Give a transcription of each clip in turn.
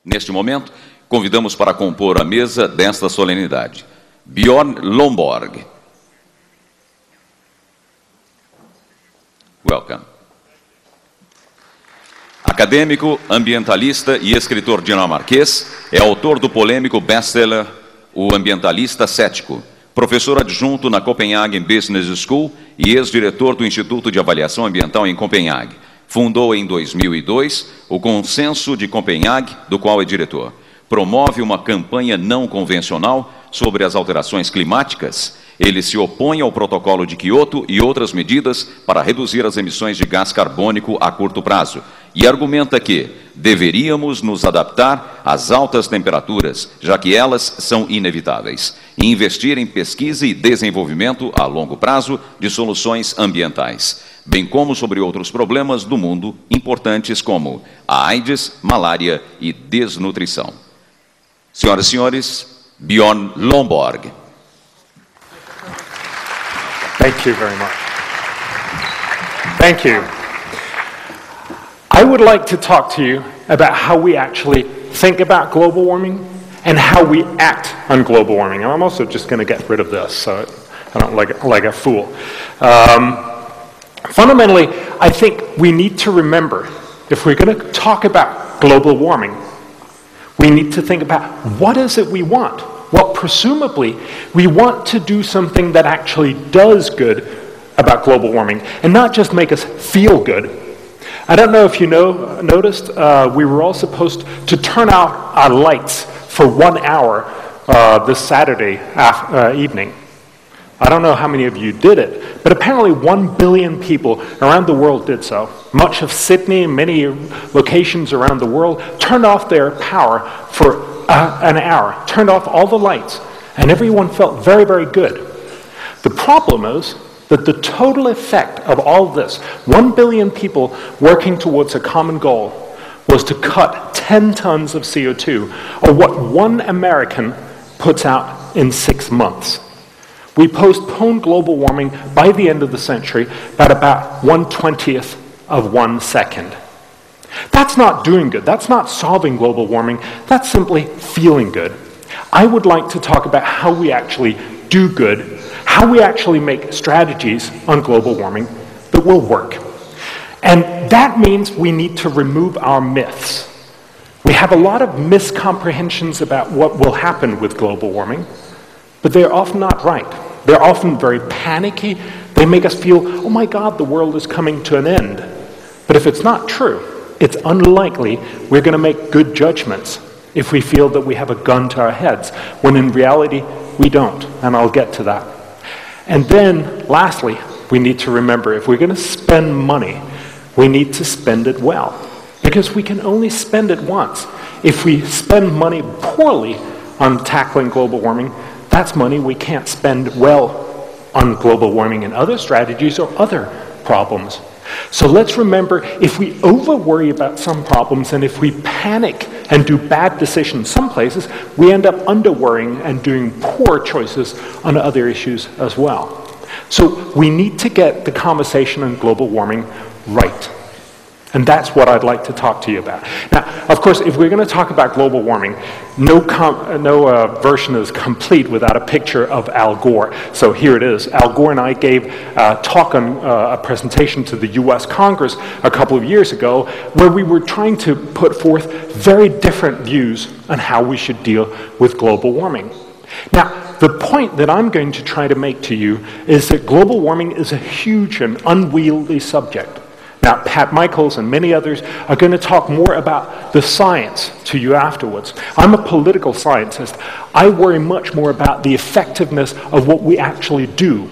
Neste momento, convidamos para compor a mesa desta solenidade Bjorn Lomborg. Welcome. Acadêmico, ambientalista e escritor dinamarquês, é autor do polêmico best-seller O Ambientalista Cético, professor adjunto na Copenhague Business School e ex-diretor do Instituto de Avaliação Ambiental em Copenhague. Fundou em 2002 o Consenso de Copenhague, do qual é diretor. Promove uma campanha não convencional sobre as alterações climáticas. Ele se opõe ao protocolo de Quioto e outras medidas para reduzir as emissões de gás carbônico a curto prazo. E argumenta que deveríamos nos adaptar às altas temperaturas, já que elas são inevitáveis, e investir em pesquisa e desenvolvimento a longo prazo de soluções ambientais, bem como sobre outros problemas do mundo importantes como a AIDS, malária e desnutrição. Senhoras e senhores, Bjorn Lomborg. Thank you very much. Thank you. I would like to talk to you about how we actually think about global warming and how we act on global warming. And I'm also just going to get rid of this so I don't look like a fool. Fundamentally, I think we need to remember, if we're going to talk about global warming, we need to think about what is it we want? Well, presumably, we want to do something that actually does good about global warming and not just make us feel good. I don't know if you noticed, we were all supposed to turn out our lights for 1 hour this Saturday evening. I don't know how many of you did it, but apparently 1 billion people around the world did so. Much of Sydney, many locations around the world, turned off their power for an hour, turned off all the lights, and everyone felt very, very good. The problem is that the total effect of all this, 1 billion people working towards a common goal, was to cut 10 tons of CO2, or what one American puts out in 6 months. We postponed global warming by the end of the century by about 1/20th of 1 second. That's not doing good. That's not solving global warming. That's simply feeling good. I would like to talk about how we actually do good, how we actually make strategies on global warming that will work. And that means we need to remove our myths. We have a lot of miscomprehensions about what will happen with global warming, but they're often not right. They're often very panicky. They make us feel, oh my God, the world is coming to an end. But if it's not true, it's unlikely we're going to make good judgments if we feel that we have a gun to our heads, when in reality, we don't, and I'll get to that. And then, lastly, we need to remember, if we're going to spend money, we need to spend it well, because we can only spend it once. If we spend money poorly on tackling global warming, that's money we can't spend well on global warming and other strategies or other problems. So let's remember, if we over-worry about some problems and if we panic and do bad decisions some places, we end up under-worrying and doing poor choices on other issues as well. So we need to get the conversation on global warming right. And that's what I'd like to talk to you about. Now, of course, if we're going to talk about global warming, no version is complete without a picture of Al Gore. So here it is. Al Gore and I gave a talk on a presentation to the US Congress a couple of years ago, where we were trying to put forth very different views on how we should deal with global warming. Now, the point that I'm going to try to make to you is that global warming is a huge and unwieldy subject. Now, Pat Michaels and many others are going to talk more about the science to you afterwards. I'm a political scientist. I worry much more about the effectiveness of what we actually do,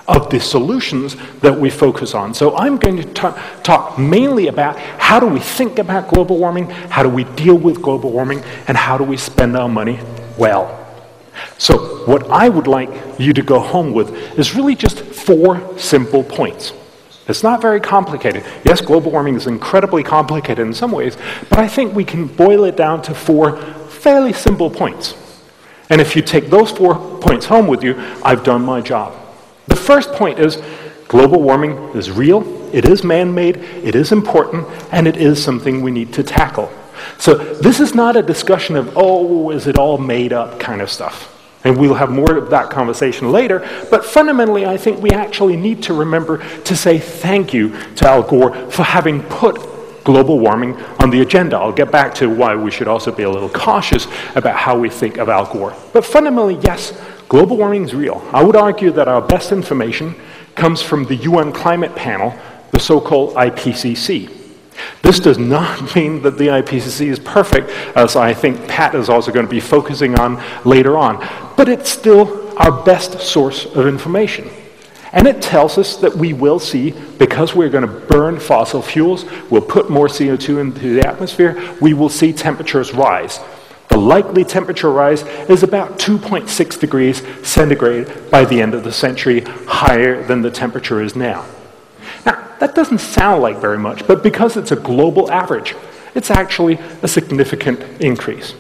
of the solutions that we focus on. So I'm going to talk mainly about how do we think about global warming, how do we deal with global warming, and how do we spend our money well. So what I would like you to go home with is really just 4 simple points. It's not very complicated. Yes, global warming is incredibly complicated in some ways, but I think we can boil it down to 4 fairly simple points. And if you take those 4 points home with you, I've done my job. The first point is global warming is real, it is man-made, it is important, and it is something we need to tackle. So this is not a discussion of, oh, is it all made up kind of stuff. And we'll have more of that conversation later. But fundamentally, I think we actually need to remember to say thank you to Al Gore for having put global warming on the agenda. I'll get back to why we should also be a little cautious about how we think of Al Gore. But fundamentally, yes, global warming is real. I would argue that our best information comes from the UN climate panel, the so-called IPCC. This does not mean that the IPCC is perfect, as I think Pat is also going to be focusing on later on, but it's still our best source of information. And it tells us that we will see, because we're going to burn fossil fuels, we'll put more CO2 into the atmosphere, we will see temperatures rise. The likely temperature rise is about 2.6 degrees centigrade by the end of the century, higher than the temperature is now. Now, that doesn't sound like very much, but because it's a global average, it's actually a significant increase.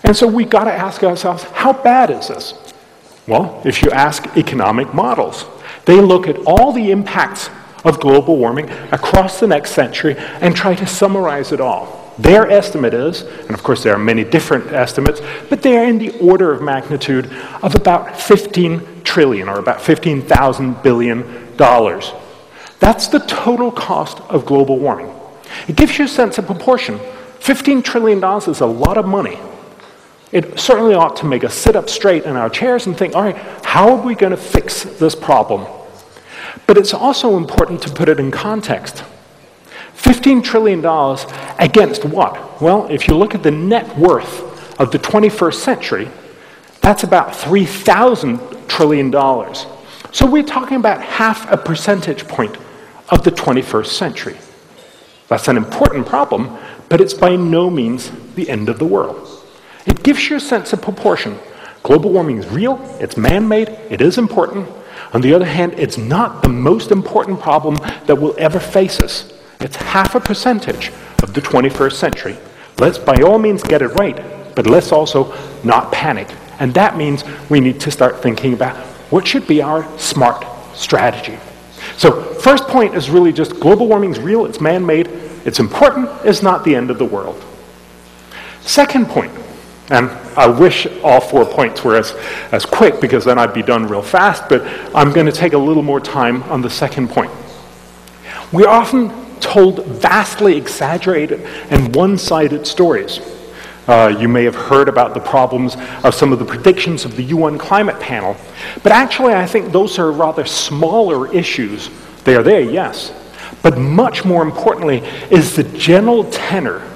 And so we got to ask ourselves, how bad is this? Well, if you ask economic models, they look at all the impacts of global warming across the next century and try to summarize it all. Their estimate is, and of course there are many different estimates, but they are in the order of magnitude of about 15 trillion, or about $15,000 billion. That's the total cost of global warming. It gives you a sense of proportion. $15 trillion is a lot of money. It certainly ought to make us sit up straight in our chairs and think, all right, how are we going to fix this problem? But it's also important to put it in context. $15 trillion against what? Well, if you look at the net worth of the 21st century, that's about $3,000 trillion. So we're talking about half a percentage point of the 21st century. That's an important problem, but it's by no means the end of the world. It gives you a sense of proportion. Global warming is real, it's man-made, it is important. On the other hand, it's not the most important problem that will ever face us. It's half a percentage of the 21st century. Let's by all means get it right, but let's also not panic. And that means we need to start thinking about what should be our smart strategy. So first point is really just global warming is real, it's man-made, it's important, it's not the end of the world. Second point, and I wish all 4 points were as quick because then I'd be done real fast, but I'm going to take a little more time on the second point. We're often told vastly exaggerated and one-sided stories. You may have heard about the problems of some of the predictions of the UN climate panel, but actually I think those are rather smaller issues. They are there, yes, but much more importantly is the general tenor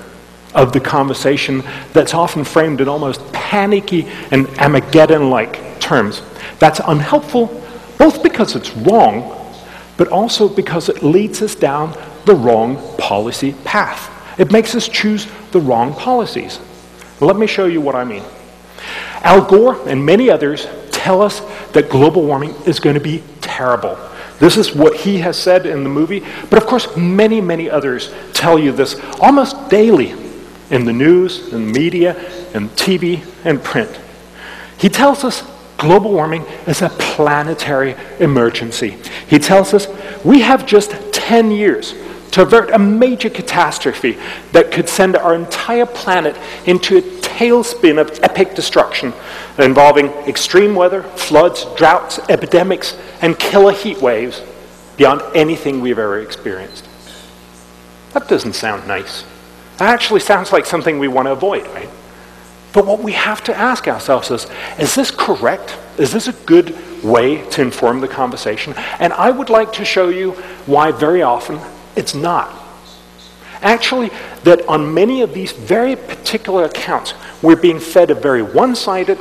of the conversation that's often framed in almost panicky and Armageddon-like terms. That's unhelpful, both because it's wrong, but also because it leads us down the wrong policy path. It makes us choose the wrong policies. Let me show you what I mean. Al Gore and many others tell us that global warming is going to be terrible. This is what he has said in the movie, but of course many, many others tell you this almost daily in the news, in the media, in TV, and print. He tells us global warming is a planetary emergency. He tells us we have just 10 years to avert a major catastrophe that could send our entire planet into a tailspin of epic destruction involving extreme weather, floods, droughts, epidemics, and killer heat waves beyond anything we've ever experienced. That doesn't sound nice. That actually sounds like something we want to avoid, right? But what we have to ask ourselves is this correct? Is this a good way to inform the conversation? And I would like to show you why very often it's not. Actually, that on many of these very particular accounts, we're being fed a very one-sided,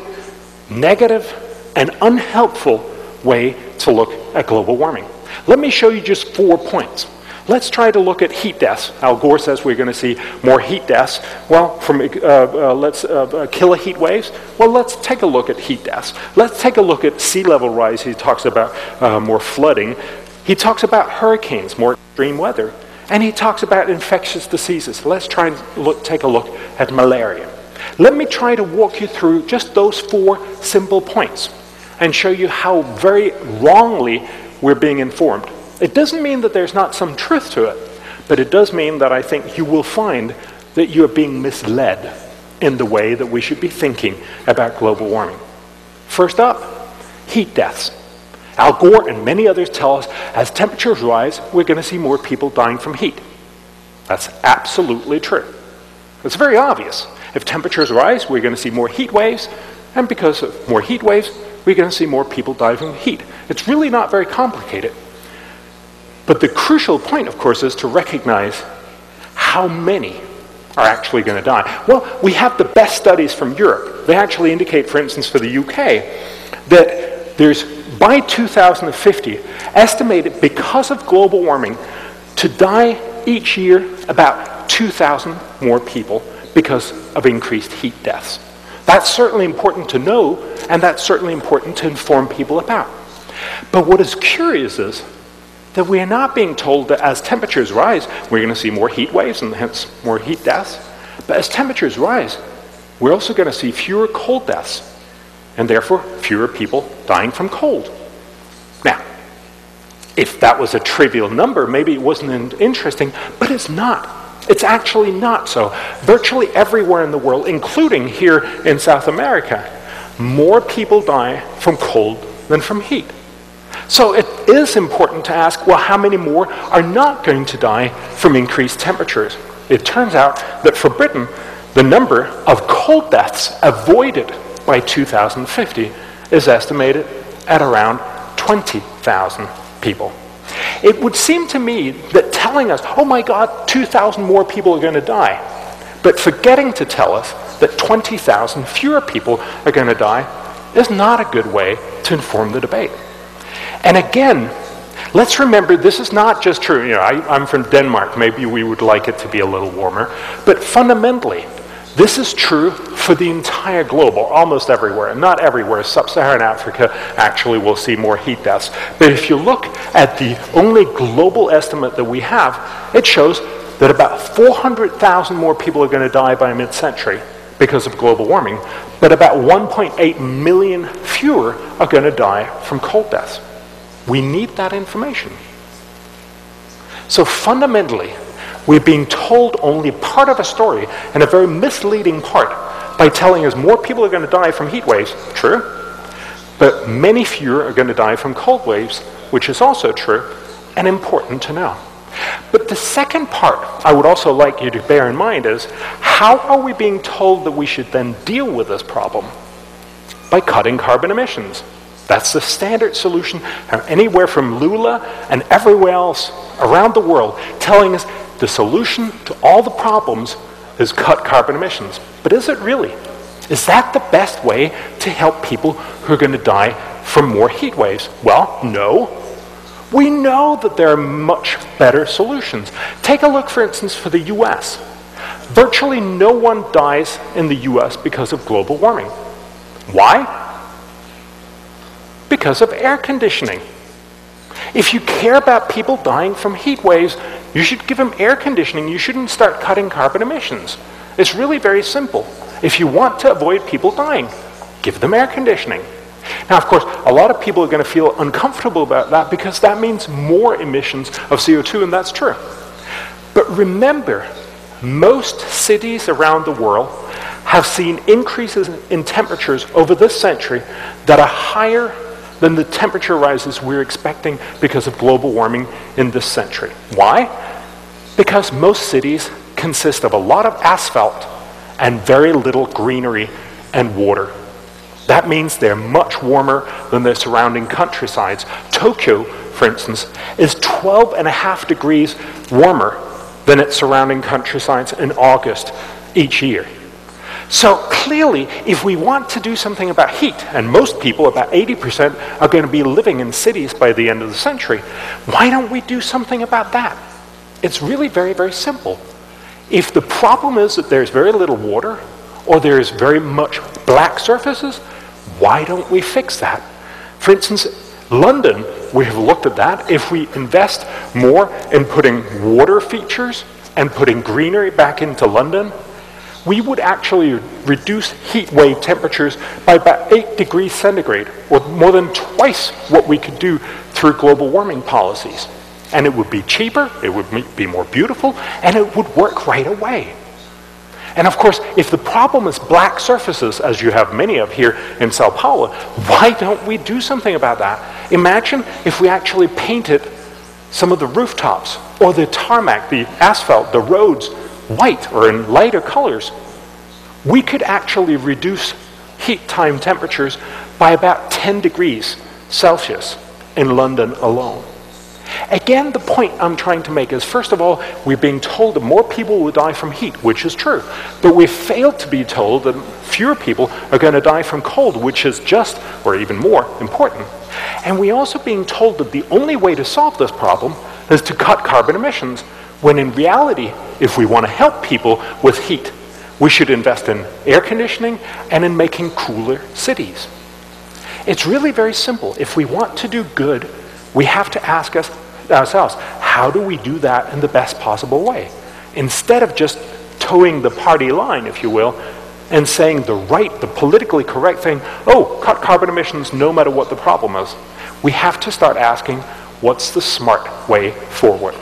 negative, and unhelpful way to look at global warming. Let me show you just 4 points. Let's try to look at heat deaths. Al Gore says we're going to see more heat deaths. Well, from killer heat waves. Well, let's take a look at heat deaths. Let's take a look at sea level rise. He talks about more flooding. He talks about hurricanes, more extreme weather. And he talks about infectious diseases. Let's try and take a look at malaria. Let me try to walk you through just those 4 simple points and show you how very wrongly we're being informed. It doesn't mean that there's not some truth to it, but it does mean that I think you will find that you are being misled in the way that we should be thinking about global warming. First up, heat deaths. Al Gore and many others tell us as temperatures rise, we're going to see more people dying from heat. That's absolutely true. It's very obvious. If temperatures rise, we're going to see more heat waves, and because of more heat waves, we're going to see more people die from heat. It's really not very complicated. But the crucial point, of course, is to recognize how many are actually going to die. Well, we have the best studies from Europe. They actually indicate, for instance, for the UK, that there's, by 2050, estimated because of global warming, to die each year about 2,000 more people because of increased heat deaths. That's certainly important to know, and that's certainly important to inform people about. But what is curious is that we are not being told that as temperatures rise, we're going to see more heat waves and hence more heat deaths. But as temperatures rise, we're also going to see fewer cold deaths, and therefore fewer people dying from cold. Now, if that was a trivial number, maybe it wasn't interesting, but it's not. It's actually not so. Virtually everywhere in the world, including here in South America, more people die from cold than from heat. So it is important to ask, well, how many more are not going to die from increased temperatures? It turns out that for Britain, the number of cold deaths avoided by 2050 is estimated at around 20,000 people. It would seem to me that telling us, oh my God, 2,000 more people are going to die, but forgetting to tell us that 20,000 fewer people are going to die is not a good way to inform the debate. And again, let's remember this is not just true. You know, I'm from Denmark. Maybe we would like it to be a little warmer. But fundamentally, this is true for the entire globe, or almost everywhere. And not everywhere. Sub-Saharan Africa actually will see more heat deaths. But if you look at the only global estimate that we have, it shows that about 400,000 more people are going to die by mid-century because of global warming, but about 1.8 million fewer are going to die from cold deaths. We need that information. So fundamentally, we're being told only part of a story, and a very misleading part, by telling us more people are going to die from heat waves, true, but many fewer are going to die from cold waves, which is also true, and important to know. But the second part I would also like you to bear in mind is, how are we being told that we should then deal with this problem? By cutting carbon emissions. That's the standard solution anywhere from Lula and everywhere else around the world, telling us the solution to all the problems is cut carbon emissions. But is it really? Is that the best way to help people who are going to die from more heat waves? Well, no. We know that there are much better solutions. Take a look, for instance, for the US. Virtually no one dies in the US because of global warming. Why? Because of air conditioning. If you care about people dying from heat waves, you should give them air conditioning. You shouldn't start cutting carbon emissions. It's really very simple. If you want to avoid people dying, give them air conditioning. Now, of course, a lot of people are going to feel uncomfortable about that because that means more emissions of CO2, and that's true. But remember, most cities around the world have seen increases in temperatures over this century that are higher than the temperature rises we're expecting because of global warming in this century. Why? Because most cities consist of a lot of asphalt and very little greenery and water. That means they're much warmer than their surrounding countrysides. Tokyo, for instance, is 12.5 degrees warmer than its surrounding countrysides in August each year. So clearly, if we want to do something about heat, and most people, about 80%, are going to be living in cities by the end of the century, why don't we do something about that? It's really very, very simple. If the problem is that there's very little water, or there's very much black surfaces, why don't we fix that? For instance, London, we have looked at that. If we invest more in putting water features and putting greenery back into London, we would actually reduce heat wave temperatures by about 8 degrees centigrade, or more than twice what we could do through global warming policies. And it would be cheaper, it would be more beautiful, and it would work right away. And of course, if the problem is black surfaces, as you have many of here in Sao Paulo, why don't we do something about that? Imagine if we actually painted some of the rooftops or the tarmac, the asphalt, the roads, white or in lighter colors. We could actually reduce heat time temperatures by about 10 degrees Celsius in London alone. Again, the point I'm trying to make is, first of all, we're being told that more people will die from heat, which is true. But we've failed to be told that fewer people are going to die from cold, which is just, or even more, important. And we're also being told that the only way to solve this problem is to cut carbon emissions, when in reality, if we want to help people with heat, we should invest in air conditioning and in making cooler cities. It's really very simple. If we want to do good, we have to ask ourselves, how do we do that in the best possible way? Instead of just towing the party line, if you will, and saying the politically correct thing, oh, cut carbon emissions no matter what the problem is. We have to start asking, what's the smart way forward?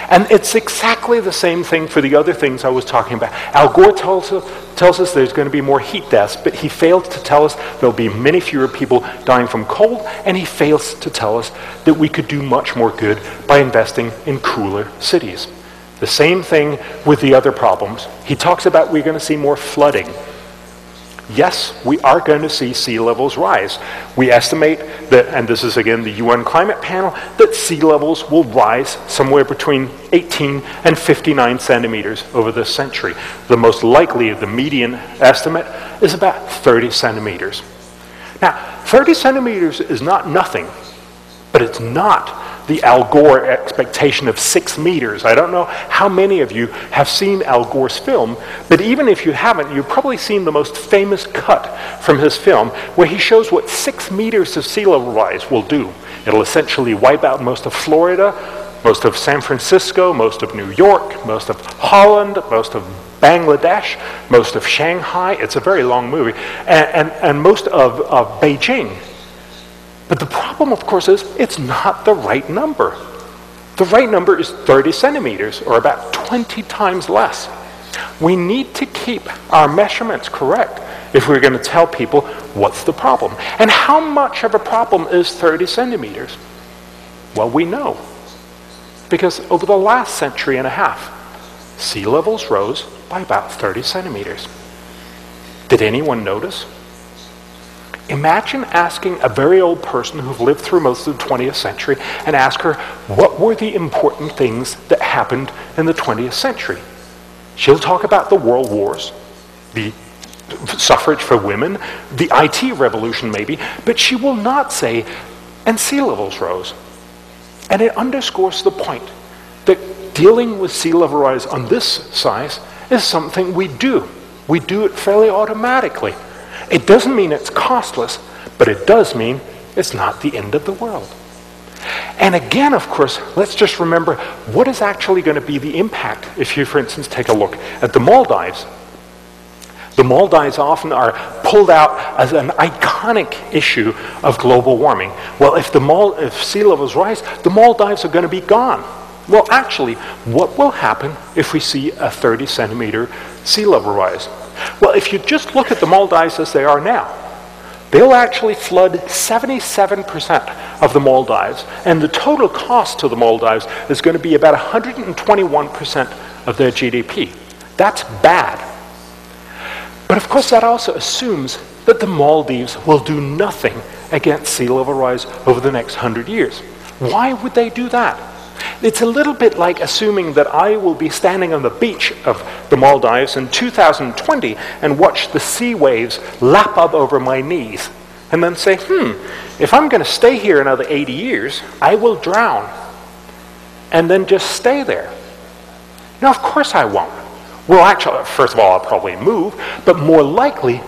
And it's exactly the same thing for the other things I was talking about. Al Gore tells us there's going to be more heat deaths, but he fails to tell us there'll be many fewer people dying from cold, and he fails to tell us that we could do much more good by investing in cooler cities. The same thing with the other problems. He talks about we're going to see more flooding. Yes, we are going to see sea levels rise. We estimate that, and this is again the UN Climate Panel, that sea levels will rise somewhere between 18 and 59 centimeters over this century. The most likely, the median estimate, is about 30 centimeters. Now, 30 centimeters is not nothing, but it's not the Al Gore expectation of 6 meters. I don't know how many of you have seen Al Gore's film, but even if you haven't, you've probably seen the most famous cut from his film, where he shows what 6 meters of sea level rise will do. It'll essentially wipe out most of Florida, most of San Francisco, most of New York, most of Holland, most of Bangladesh, most of Shanghai. It's a very long movie, and most of Beijing. But the problem, of course, is it's not the right number. The right number is 30 centimeters, or about 20 times less. We need to keep our measurements correct if we're going to tell people what's the problem. And how much of a problem is 30 centimeters? Well, we know. Because over the last century and a half, sea levels rose by about 30 centimeters. Did anyone notice? Imagine asking a very old person who've lived through most of the 20th century and ask her, what were the important things that happened in the 20th century? She'll talk about the world wars, the suffrage for women, the IT revolution maybe, but she will not say, and sea levels rose. And it underscores the point that dealing with sea level rise on this size is something we do. We do it fairly automatically. It doesn't mean it's costless, but it does mean it's not the end of the world. And again, of course, let's just remember what is actually going to be the impact if you, for instance, take a look at the Maldives. The Maldives often are pulled out as an iconic issue of global warming. Well, if sea levels rise, the Maldives are going to be gone. Well, actually, what will happen if we see a 30 centimeter sea level rise? Well, if you just look at the Maldives as they are now, they'll actually flood 77% of the Maldives, and the total cost to the Maldives is going to be about 121% of their GDP. That's bad. But of course, that also assumes that the Maldives will do nothing against sea level rise over the next 100 years. Why would they do that? It's a little bit like assuming that I will be standing on the beach of the Maldives in 2020 and watch the sea waves lap up over my knees, and then say, if I'm going to stay here another 80 years, I will drown, and then just stay there. Now, of course I won't. Well, actually, first of all, I'll probably move, but more likely,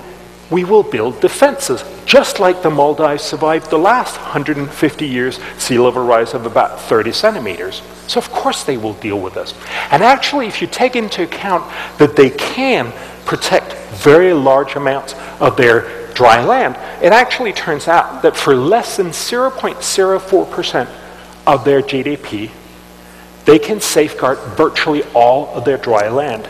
we will build defenses, just like the Maldives survived the last 150 years sea level rise of about 30 centimeters. So of course they will deal with this. And actually, if you take into account that they can protect very large amounts of their dry land, it actually turns out that for less than 0.04% of their GDP, they can safeguard virtually all of their dry land.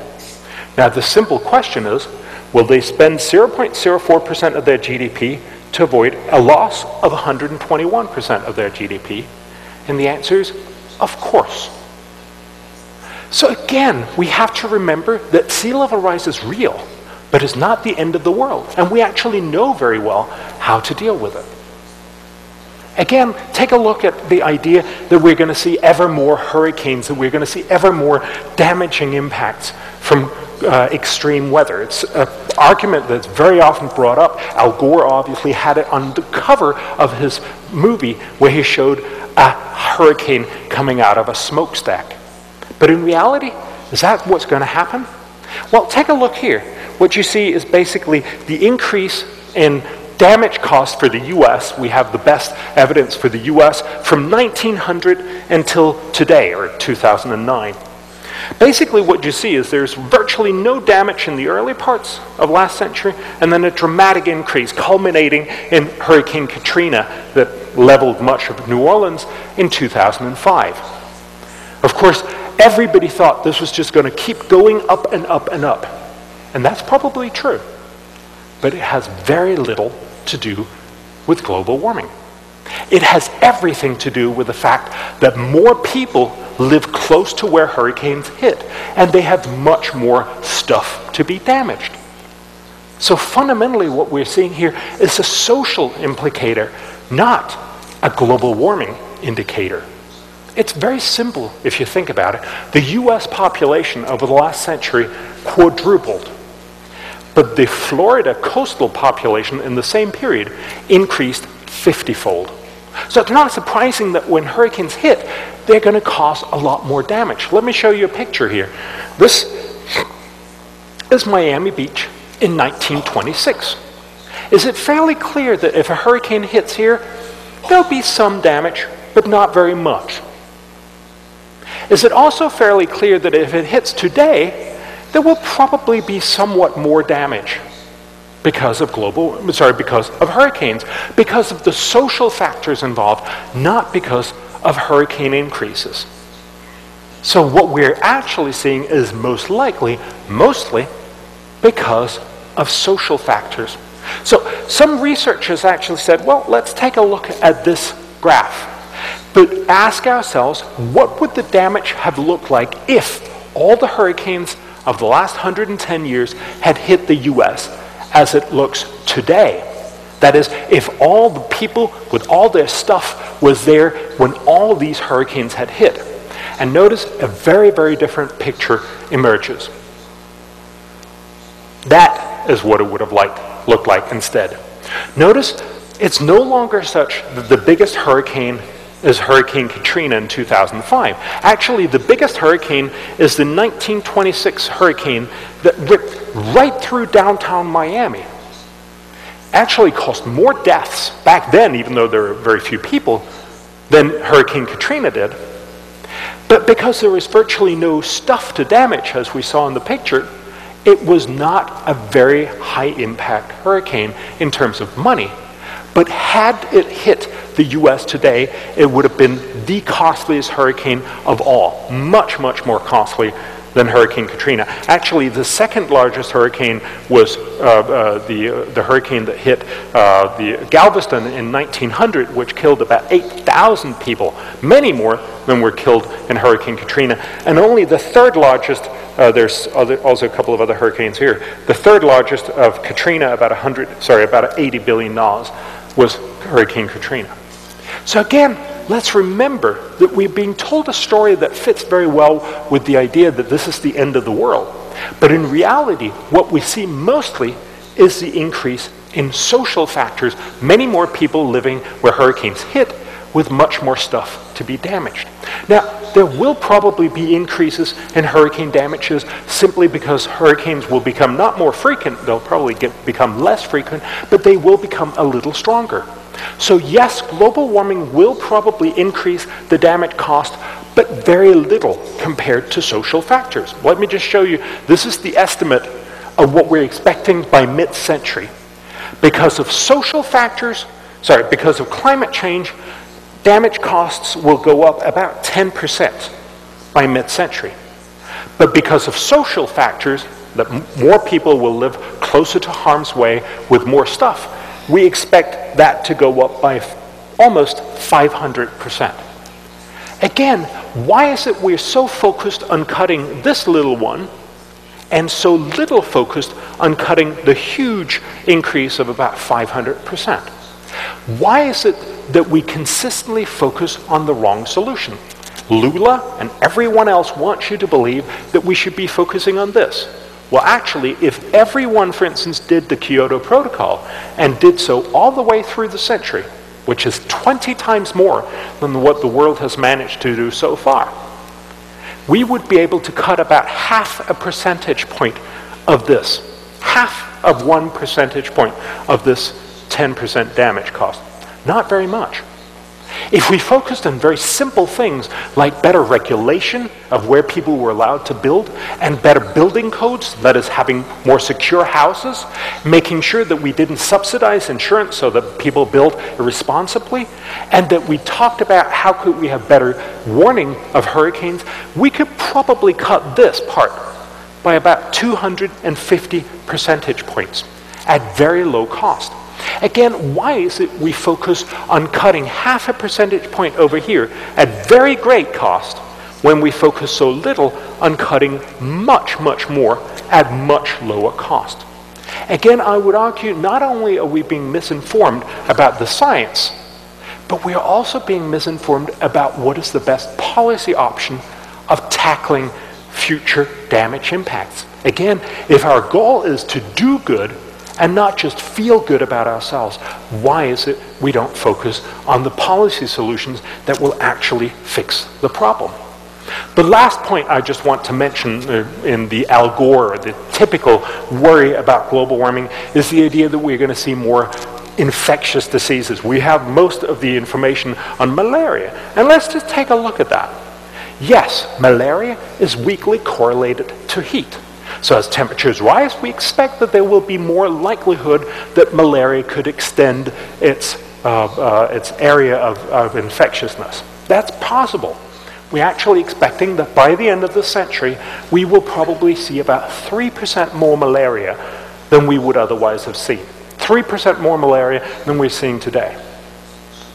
Now, the simple question is, will they spend 0.04% of their GDP to avoid a loss of 121% of their GDP? And the answer is, of course. So again, we have to remember that sea level rise is real, but it's not the end of the world. And we actually know very well how to deal with it. Again, take a look at the idea that we're going to see ever more hurricanes, that we're going to see ever more damaging impacts from extreme weather. It's an argument that's very often brought up. Al Gore obviously had it on the cover of his movie where he showed a hurricane coming out of a smokestack. But in reality, is that what's going to happen? Well, take a look here. What you see is basically the increase in damage costs for the US. We have the best evidence for the US from 1900 until today, or 2009. Basically what you see is there's virtually no damage in the early parts of last century, and then a dramatic increase culminating in Hurricane Katrina that leveled much of New Orleans in 2005. Of course, everybody thought this was just going to keep going up and up and up. And that's probably true. But it has very little to do with global warming. It has everything to do with the fact that more people live close to where hurricanes hit, and they have much more stuff to be damaged. So fundamentally what we're seeing here is a social implicator, not a global warming indicator. It's very simple if you think about it. The US population over the last century quadrupled, but the Florida coastal population in the same period increased 50-fold. So it's not surprising that when hurricanes hit, they're going to cause a lot more damage. Let me show you a picture here. This is Miami Beach in 1926. Is it fairly clear that if a hurricane hits here, there'll be some damage, but not very much? Is it also fairly clear that if it hits today, there will probably be somewhat more damage because of hurricanes, because of the social factors involved, not because of hurricane increases. So what we're actually seeing is mostly because of social factors. So some researchers actually said, well, let's take a look at this graph, but ask ourselves, what would the damage have looked like if all the hurricanes of the last 110 years had hit the US as it looks today? That is, if all the people with all their stuff was there when all these hurricanes had hit. And notice a very, very different picture emerges. That is what it would have looked like instead. Notice it's no longer such that the biggest hurricane is Hurricane Katrina in 2005. Actually, the biggest hurricane is the 1926 hurricane that ripped right through downtown Miami. Actually caused more deaths back then, even though there were very few people, than Hurricane Katrina did. But because there was virtually no stuff to damage, as we saw in the picture, it was not a very high impact hurricane in terms of money. But had it hit the US today, it would have been the costliest hurricane of all. Much, much more costly than Hurricane Katrina. Actually, the second largest hurricane was the hurricane that hit the Galveston in 1900, which killed about 8,000 people, many more than were killed in Hurricane Katrina. And only the third largest, there's also a couple of other hurricanes here, the third largest of Katrina, about $80 billion, was Hurricane Katrina. So again, let's remember that we're being told a story that fits very well with the idea that this is the end of the world. But in reality, what we see mostly is the increase in social factors, many more people living where hurricanes hit with much more stuff to be damaged. Now, there will probably be increases in hurricane damages simply because hurricanes will become not more frequent, they'll probably become less frequent, but they will become a little stronger. So yes, global warming will probably increase the damage cost, but very little compared to social factors. Let me just show you, this is the estimate of what we're expecting by mid-century. Because of social factors, because of climate change, damage costs will go up about 10% by mid-century. But because of social factors, that more people will live closer to harm's way with more stuff, we expect that to go up by almost 500%. Again, why is it we're so focused on cutting this little one and so little focused on cutting the huge increase of about 500%? Why is it that we consistently focus on the wrong solution? Lula and everyone else wants you to believe that we should be focusing on this. Well, actually, if everyone, for instance, did the Kyoto Protocol and did so all the way through the century, which is 20 times more than what the world has managed to do so far, we would be able to cut about half a percentage point of this, half of 1 percentage point of this 10% damage cost. Not very much. If we focused on very simple things like better regulation of where people were allowed to build and better building codes, that is having more secure houses, making sure that we didn't subsidize insurance so that people build irresponsibly, and that we talked about how could we have better warning of hurricanes, we could probably cut this part by about 250 percentage points at very low cost. Again, why is it we focus on cutting half a percentage point over here at very great cost when we focus so little on cutting much, much more at much lower cost? Again, I would argue not only are we being misinformed about the science, but we are also being misinformed about what is the best policy option of tackling future damage impacts. Again, if our goal is to do good and not just feel good about ourselves, why is it we don't focus on the policy solutions that will actually fix the problem? The last point I just want to mention in the Al Gore, the typical worry about global warming, is the idea that we're going to see more infectious diseases. We have most of the information on malaria, and let's just take a look at that. Yes, malaria is weakly correlated to heat. So as temperatures rise, we expect that there will be more likelihood that malaria could extend its area of infectiousness. That's possible. We're actually expecting that by the end of the century, we will probably see about 3% more malaria than we would otherwise have seen. 3% more malaria than we're seeing today.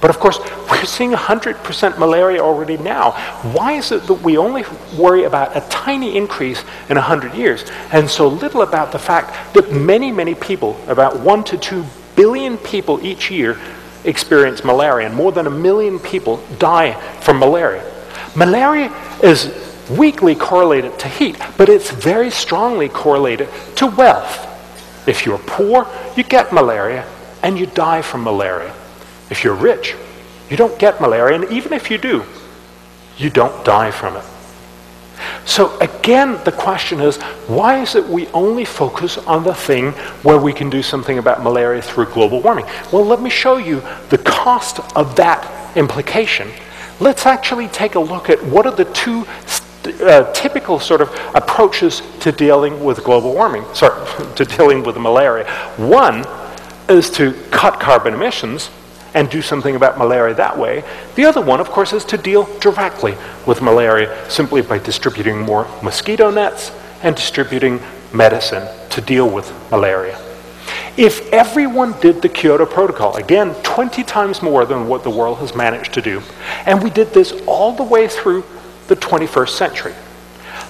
But of course, we're seeing 100% malaria already now. Why is it that we only worry about a tiny increase in 100 years and so little about the fact that many, many people, about 1 to 2 billion people each year, experience malaria, and more than 1 million people die from malaria? Malaria is weakly correlated to heat, but it's very strongly correlated to wealth. If you're poor, you get malaria and you die from malaria. If you're rich, you don't get malaria, and even if you do, you don't die from it. So again, the question is, why is it we only focus on the thing where we can do something about malaria through global warming? Well, let me show you the cost of that implication. Let's actually take a look at what are the two typical sort of approaches to dealing with global warming, to dealing with malaria. One is to cut carbon emissions and do something about malaria that way. The other one, of course, is to deal directly with malaria simply by distributing more mosquito nets and distributing medicine to deal with malaria. If everyone did the Kyoto Protocol, again, 20 times more than what the world has managed to do, and we did this all the way through the 21st century,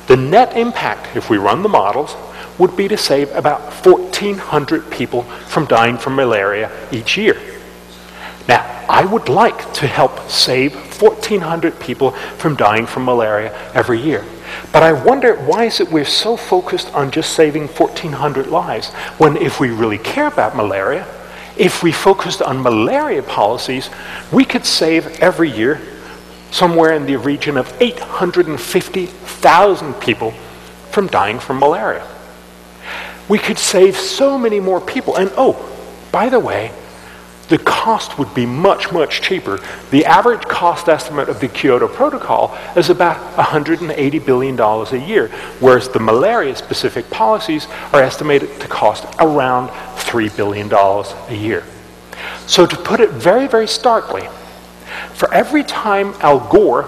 the net impact, if we run the models, would be to save about 1,400 people from dying from malaria each year. Now, I would like to help save 1,400 people from dying from malaria every year. But I wonder, why is it we're so focused on just saving 1,400 lives, when if we really care about malaria, if we focused on malaria policies, we could save every year somewhere in the region of 850,000 people from dying from malaria. We could save so many more people. And oh, by the way, the cost would be much, much cheaper. The average cost estimate of the Kyoto Protocol is about $180 billion a year, whereas the malaria-specific policies are estimated to cost around $3 billion a year. So to put it very, very starkly, for every time Al Gore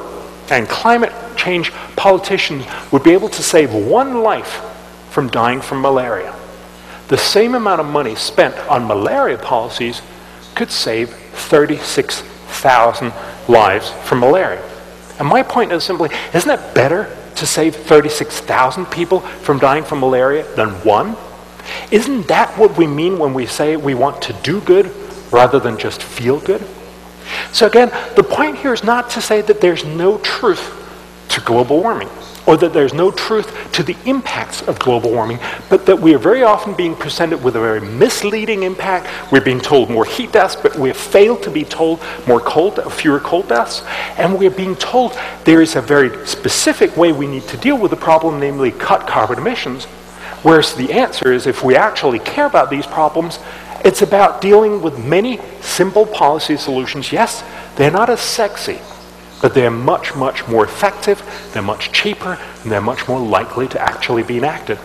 and climate change politicians would be able to save one life from dying from malaria. The same amount of money spent on malaria policies could save 36,000 lives from malaria. And my point is simply, isn't it better to save 36,000 people from dying from malaria than one? Isn't that what we mean when we say we want to do good rather than just feel good? So again, the point here is not to say that there's no truth to global warming, or that there's no truth to the impacts of global warming, but that we are very often being presented with a very misleading impact. We're being told more heat deaths, but we have failed to be told fewer cold deaths. And we're being told there is a very specific way we need to deal with the problem, namely cut carbon emissions. Whereas the answer is, if we actually care about these problems, it's about dealing with many simple policy solutions. Yes, they're not as sexy, but they're much, much more effective, they're much cheaper, and they're much more likely to actually be enacted.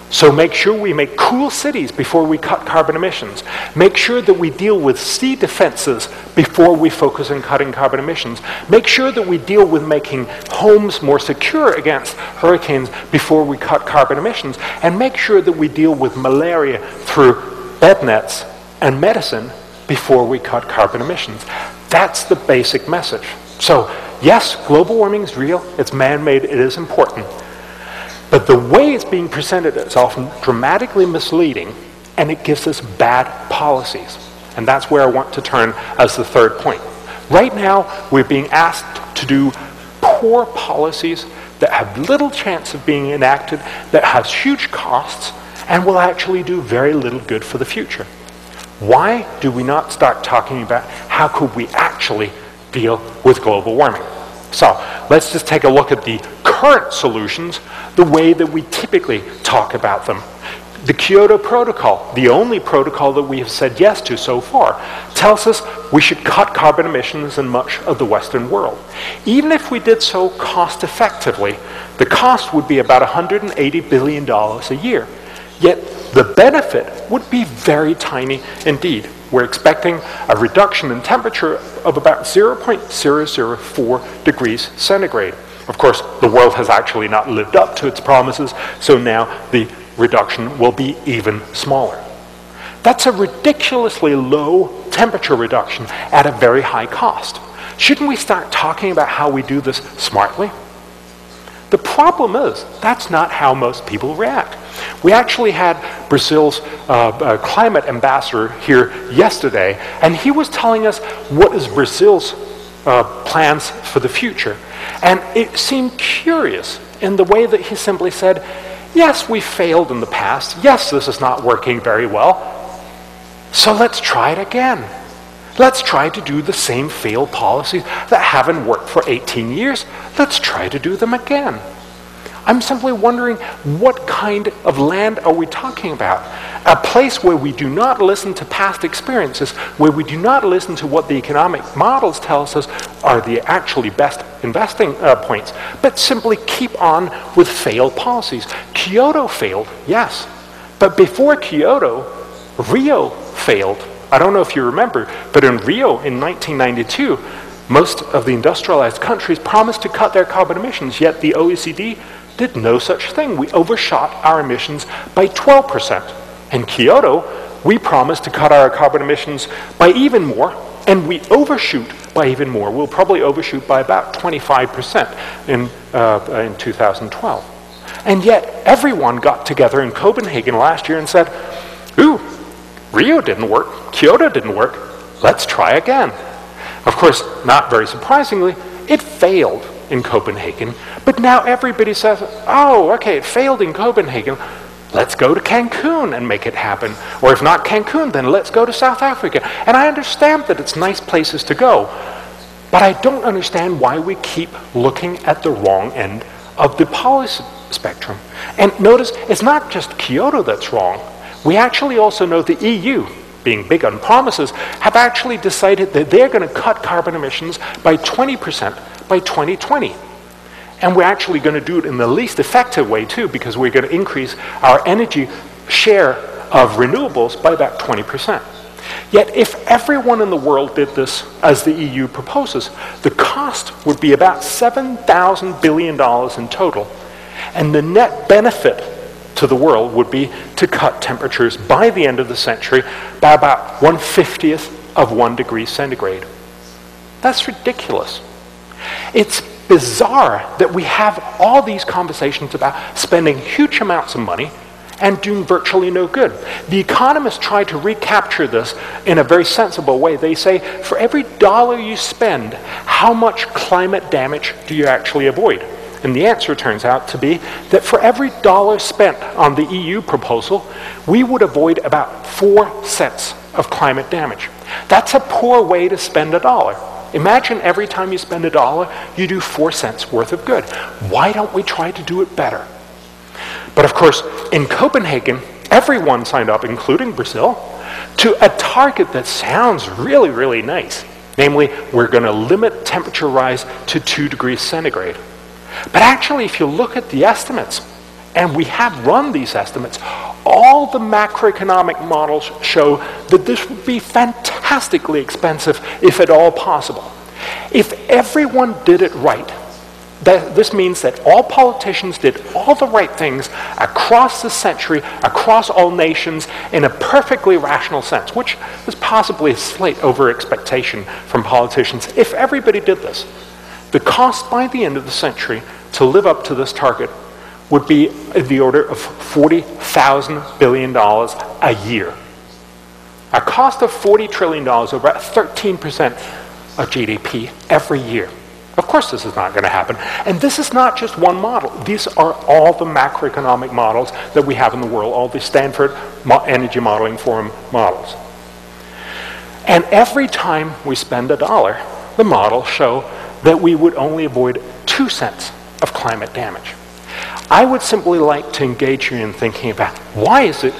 So make sure we make cool cities before we cut carbon emissions. Make sure that we deal with sea defenses before we focus on cutting carbon emissions. Make sure that we deal with making homes more secure against hurricanes before we cut carbon emissions. And make sure that we deal with malaria through bed nets and medicine before we cut carbon emissions. That's the basic message. So, yes, global warming is real, it's man-made, it is important. But the way it's being presented is often dramatically misleading, and it gives us bad policies. And that's where I want to turn as the third point. Right now, we're being asked to do poor policies that have little chance of being enacted, that has huge costs, and will actually do very little good for the future. Why do we not start talking about how could we actually deal with global warming? So let's just take a look at the current solutions, the way that we typically talk about them. The Kyoto Protocol, the only protocol that we have said yes to so far, tells us we should cut carbon emissions in much of the Western world. Even if we did so cost effectively, the cost would be about $180 billion a year. Yet the benefit would be very tiny indeed. We're expecting a reduction in temperature of about 0.004 degrees centigrade. Of course, the world has actually not lived up to its promises, so now the reduction will be even smaller. That's a ridiculously low temperature reduction at a very high cost. Shouldn't we start talking about how we do this smartly? The problem is, that's not how most people react. We actually had Brazil's climate ambassador here yesterday, and he was telling us what is Brazil's plans for the future. And it seemed curious in the way that he simply said, yes, we failed in the past. Yes, this is not working very well. So let's try it again. Let's try to do the same failed policies that haven't worked for 18 years. Let's try to do them again. I'm simply wondering, what kind of land are we talking about? A place where we do not listen to past experiences, where we do not listen to what the economic models tell us are the actually best investing points, but simply keep on with failed policies. Kyoto failed, yes, but before Kyoto, Rio failed. I don't know if you remember, but in Rio in 1992, most of the industrialized countries promised to cut their carbon emissions, yet the OECD did no such thing. We overshot our emissions by 12%. In Kyoto, we promised to cut our carbon emissions by even more, and we overshoot by even more. We'll probably overshoot by about 25% in 2012. And yet, everyone got together in Copenhagen last year and said, ooh, Rio didn't work, Kyoto didn't work, let's try again. Of course, not very surprisingly, it failed in Copenhagen, but now everybody says, oh, okay, it failed in Copenhagen, let's go to Cancun and make it happen. Or if not Cancun, then let's go to South Africa. And I understand that it's nice places to go, but I don't understand why we keep looking at the wrong end of the policy spectrum. And notice, it's not just Kyoto that's wrong. We actually also know the EU, being big on promises, have actually decided that they're going to cut carbon emissions by 20% by 2020. And we're actually going to do it in the least effective way too, because we're going to increase our energy share of renewables by about 20%. Yet if everyone in the world did this as the EU proposes, the cost would be about $7,000 billion in total. And the net benefit to the world would be to cut temperatures by the end of the century by about 1/50th of 1 degree centigrade. That's ridiculous. It's bizarre that we have all these conversations about spending huge amounts of money and doing virtually no good. The economists try to recapture this in a very sensible way. They say, for every dollar you spend, how much climate damage do you actually avoid? And the answer turns out to be that for every dollar spent on the EU proposal, we would avoid about 4 cents of climate damage. That's a poor way to spend a dollar. Imagine every time you spend a dollar, you do 4 cents worth of good. Why don't we try to do it better? But of course, in Copenhagen, everyone signed up, including Brazil, to a target that sounds really, really nice. Namely, we're going to limit temperature rise to 2 degrees centigrade. But actually, if you look at the estimates, and we have run these estimates, all the macroeconomic models show that this would be fantastically expensive, if at all possible. If everyone did it right, this means that all politicians did all the right things across the century, across all nations, in a perfectly rational sense, which is possibly a slight over-expectation from politicians. If everybody did this, the cost by the end of the century to live up to this target would be in the order of $40,000 billion a year. A cost of $40 trillion, or about 13% of GDP every year. Of course this is not going to happen. And this is not just one model. These are all the macroeconomic models that we have in the world, all the Stanford Energy Modeling Forum models. And every time we spend a dollar, the models show that we would only avoid 2 cents of climate damage. I would simply like to engage you in thinking about why is it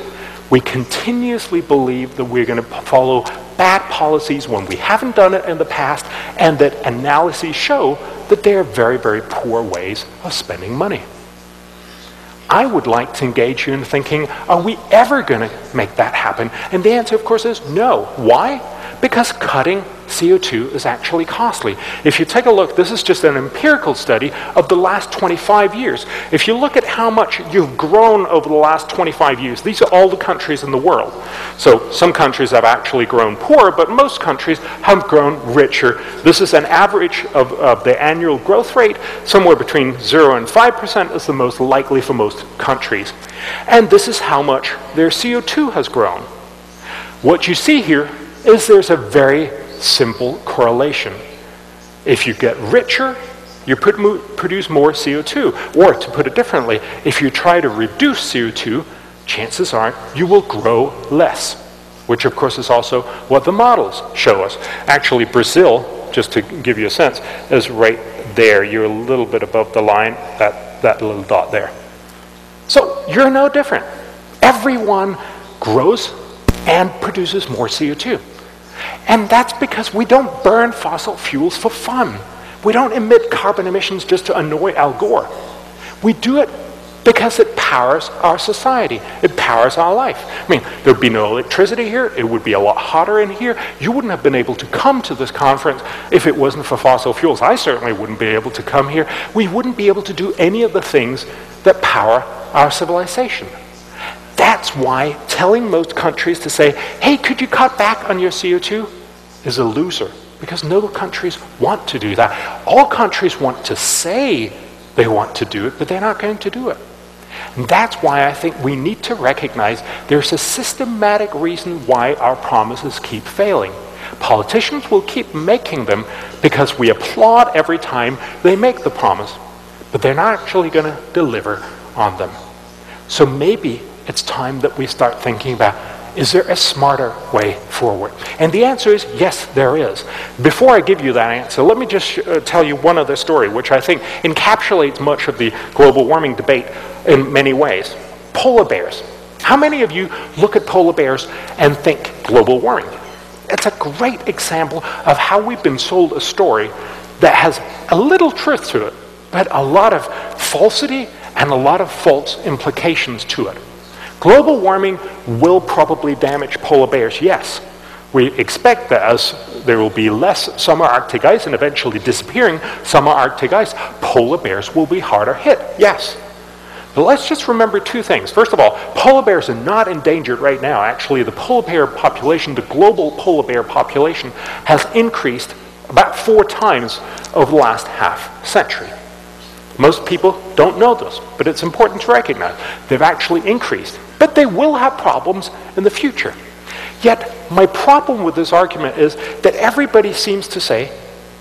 we continuously believe that we're going to follow bad policies when we haven't done it in the past, and that analyses show that they are very, very poor ways of spending money. I would like to engage you in thinking, are we ever going to make that happen? And the answer, of course, is no. Why? Because cutting CO2 is actually costly. If you take a look, this is just an empirical study of the last 25 years. If you look at how much you've grown over the last 25 years, these are all the countries in the world. So some countries have actually grown poorer, but most countries have grown richer. This is an average of the annual growth rate. Somewhere between 0 and 5% is the most likely for most countries. And this is how much their CO2 has grown. What you see here is there's a very simple correlation. If you get richer, you produce more CO2. Or to put it differently, if you try to reduce CO2, chances are you will grow less, which of course is also what the models show us. Actually, Brazil, just to give you a sense, is right there. You're a little bit above the line, that little dot there. So you're no different. Everyone grows and produces more CO2. And that's because we don't burn fossil fuels for fun. We don't emit carbon emissions just to annoy Al Gore. We do it because it powers our society. It powers our life. I mean, there'd be no electricity here. It would be a lot hotter in here. You wouldn't have been able to come to this conference if it wasn't for fossil fuels. I certainly wouldn't be able to come here. We wouldn't be able to do any of the things that power our civilization. That's why telling most countries to say, hey, could you cut back on your CO2 is a loser, because no countries want to do that. All countries want to say they want to do it, but they're not going to do it. And that's why I think we need to recognize there's a systematic reason why our promises keep failing. Politicians will keep making them because we applaud every time they make the promise, but they're not actually going to deliver on them. So maybe it's time that we start thinking about, is there a smarter way forward? And the answer is yes, there is. Before I give you that answer, let me just tell you one other story, which I think encapsulates much of the global warming debate in many ways. Polar bears. How many of you look at polar bears and think global warming? It's a great example of how we've been sold a story that has a little truth to it, but a lot of falsity and a lot of false implications to it. Global warming will probably damage polar bears, yes. We expect that as there will be less summer Arctic ice and eventually disappearing summer Arctic ice, polar bears will be harder hit, yes. But let's just remember two things. First of all, polar bears are not endangered right now. Actually, the polar bear population, the global polar bear population, has increased about 4 times over the last half century. Most people don't know this, but it's important to recognize. They've actually increased, but they will have problems in the future. Yet, my problem with this argument is that everybody seems to say,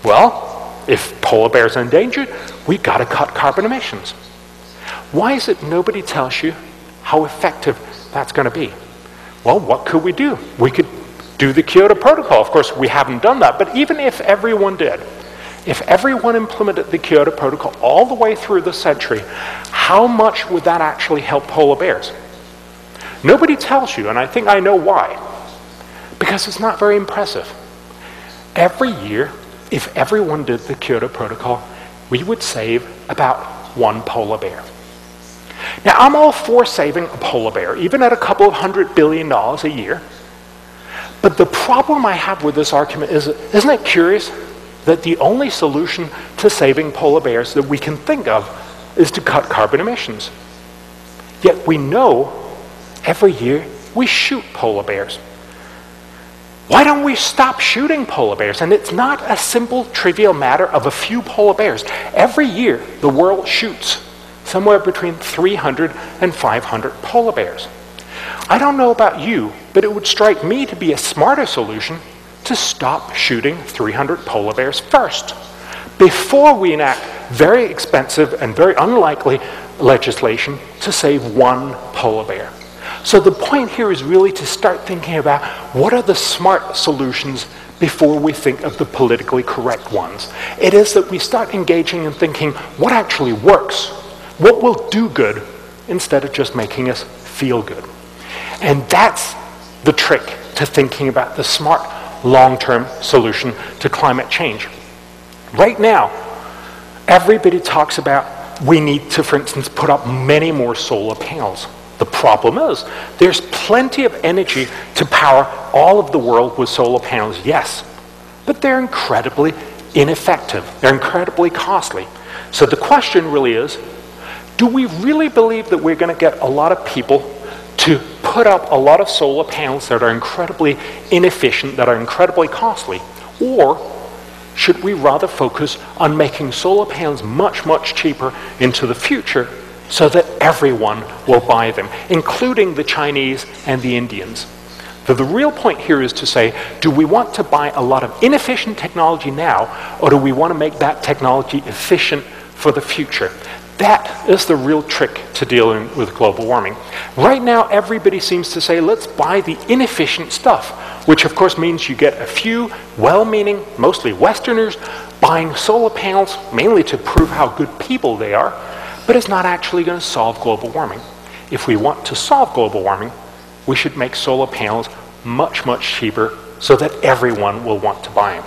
well, if polar bears are endangered, we've got to cut carbon emissions. Why is it nobody tells you how effective that's going to be? Well, what could we do? We could do the Kyoto Protocol. Of course, we haven't done that, but even if everyone did, if everyone implemented the Kyoto Protocol all the way through the century, how much would that actually help polar bears? Nobody tells you, and I think I know why. Because it's not very impressive. Every year, if everyone did the Kyoto Protocol, we would save about 1 polar bear. Now, I'm all for saving a polar bear, even at a couple of $100 billion a year. But the problem I have with this argument is, isn't it curious that the only solution to saving polar bears that we can think of is to cut carbon emissions? Yet we know every year we shoot polar bears. Why don't we stop shooting polar bears? And it's not a simple, trivial matter of a few polar bears. Every year, the world shoots somewhere between 300 and 500 polar bears. I don't know about you, but it would strike me to be a smarter solution to stop shooting 300 polar bears first, before we enact very expensive and very unlikely legislation to save 1 polar bear. So the point here is really to start thinking about what are the smart solutions before we think of the politically correct ones. It is that we start engaging and thinking what actually works, what will do good, instead of just making us feel good. And that's the trick to thinking about the smart long-term solution to climate change. Right now, everybody talks about we need to, for instance, put up many more solar panels. The problem is, there's plenty of energy to power all of the world with solar panels, yes, but they're incredibly ineffective. They're incredibly costly. So the question really is, do we really believe that we're going to get a lot of people to put up a lot of solar panels that are incredibly inefficient, that are incredibly costly? Or should we rather focus on making solar panels much, much cheaper into the future so that everyone will buy them, including the Chinese and the Indians? So the real point here is to say, do we want to buy a lot of inefficient technology now, or do we want to make that technology efficient for the future? That is the real trick to dealing with global warming. Right now, everybody seems to say, let's buy the inefficient stuff, which of course means you get a few well-meaning, mostly Westerners, buying solar panels, mainly to prove how good people they are, but it's not actually going to solve global warming. If we want to solve global warming, we should make solar panels much, much cheaper so that everyone will want to buy them.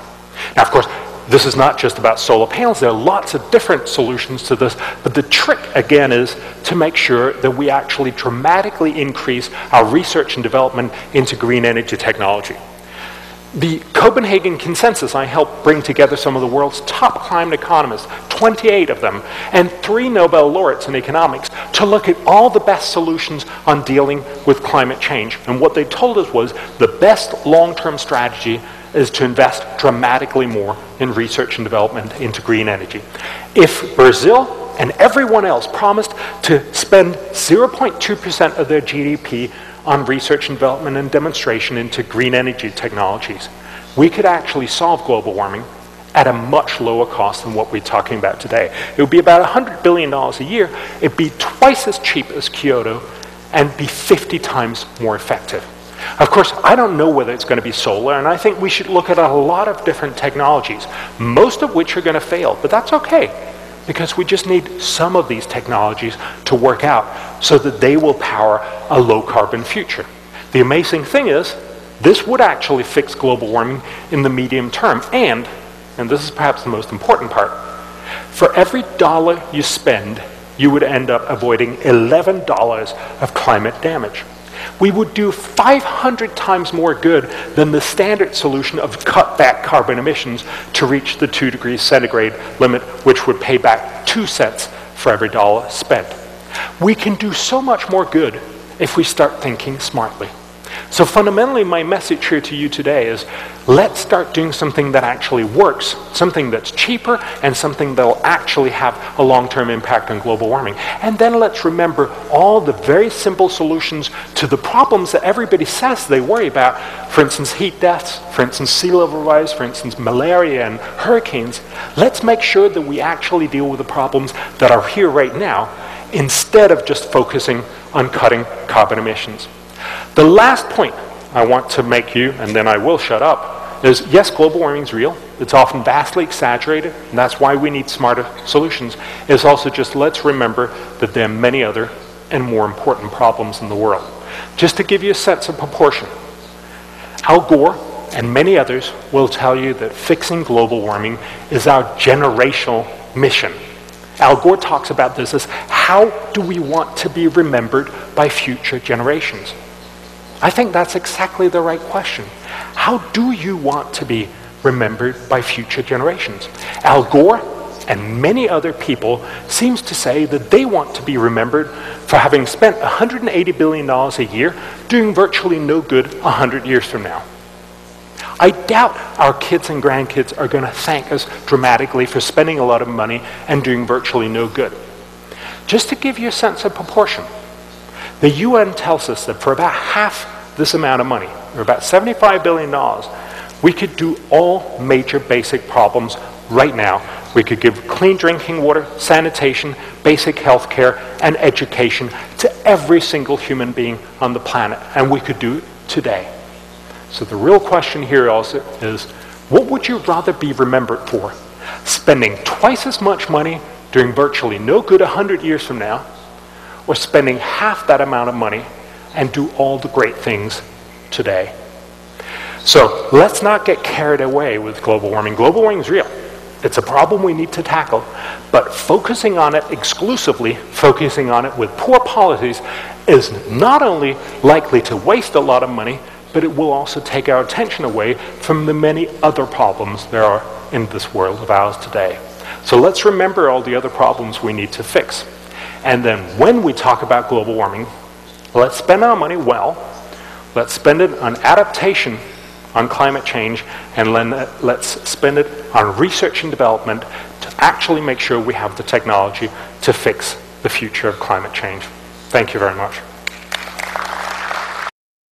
Now, of course, this is not just about solar panels. There are lots of different solutions to this, but the trick, again, is to make sure that we actually dramatically increase our research and development into green energy technology. The Copenhagen Consensus, I helped bring together some of the world's top climate economists, 28 of them, and 3 Nobel laureates in economics, to look at all the best solutions on dealing with climate change. And what they told us was the best long-term strategy is to invest dramatically more in research and development into green energy. If Brazil and everyone else promised to spend 0.2% of their GDP on research and development and demonstration into green energy technologies, we could actually solve global warming at a much lower cost than what we're talking about today. It would be about $100 billion a year. It'd be twice as cheap as Kyoto and be 50 times more effective. Of course, I don't know whether it's going to be solar, and I think we should look at a lot of different technologies, most of which are going to fail, but that's okay, because we just need some of these technologies to work out so that they will power a low-carbon future. The amazing thing is, this would actually fix global warming in the medium term, and this is perhaps the most important part, for every dollar you spend, you would end up avoiding $11 of climate damage. We would do 500 times more good than the standard solution of cut back carbon emissions to reach the 2 degrees centigrade limit, which would pay back 2 cents for every dollar spent. We can do so much more good if we start thinking smartly. So fundamentally, my message here to you today is, let's start doing something that actually works, something that's cheaper, and something that will actually have a long-term impact on global warming. And then let's remember all the very simple solutions to the problems that everybody says they worry about. For instance, heat deaths, for instance, sea level rise, for instance, malaria and hurricanes. Let's make sure that we actually deal with the problems that are here right now, instead of just focusing on cutting carbon emissions. The last point I want to make you, and then I will shut up, is yes, global warming is real. It's often vastly exaggerated, and that's why we need smarter solutions. It's also just, let's remember that there are many other and more important problems in the world. Just to give you a sense of proportion, Al Gore and many others will tell you that fixing global warming is our generational mission. Al Gore talks about this as, how do we want to be remembered by future generations? I think that's exactly the right question. How do you want to be remembered by future generations? Al Gore and many other people seems to say that they want to be remembered for having spent $180 billion a year doing virtually no good 100 years from now. I doubt our kids and grandkids are going to thank us dramatically for spending a lot of money and doing virtually no good. Just to give you a sense of proportion, the UN tells us that for about half this amount of money, or about $75 billion, we could do all major basic problems right now. We could give clean drinking water, sanitation, basic health care, and education to every single human being on the planet, and we could do it today. So the real question here also is, what would you rather be remembered for? Spending twice as much money doing virtually no good 100 years from now, or spending half that amount of money and do all the great things today? So let's not get carried away with global warming. Global warming is real. It's a problem we need to tackle, but focusing on it exclusively, focusing on it with poor policies, is not only likely to waste a lot of money, but it will also take our attention away from the many other problems there are in this world of ours today. So let's remember all the other problems we need to fix. And then when we talk about global warming, let's spend our money well. Let's spend it on adaptation, on climate change, and let's spend it on research and development to actually make sure we have the technology to fix the future of climate change. Thank you very much.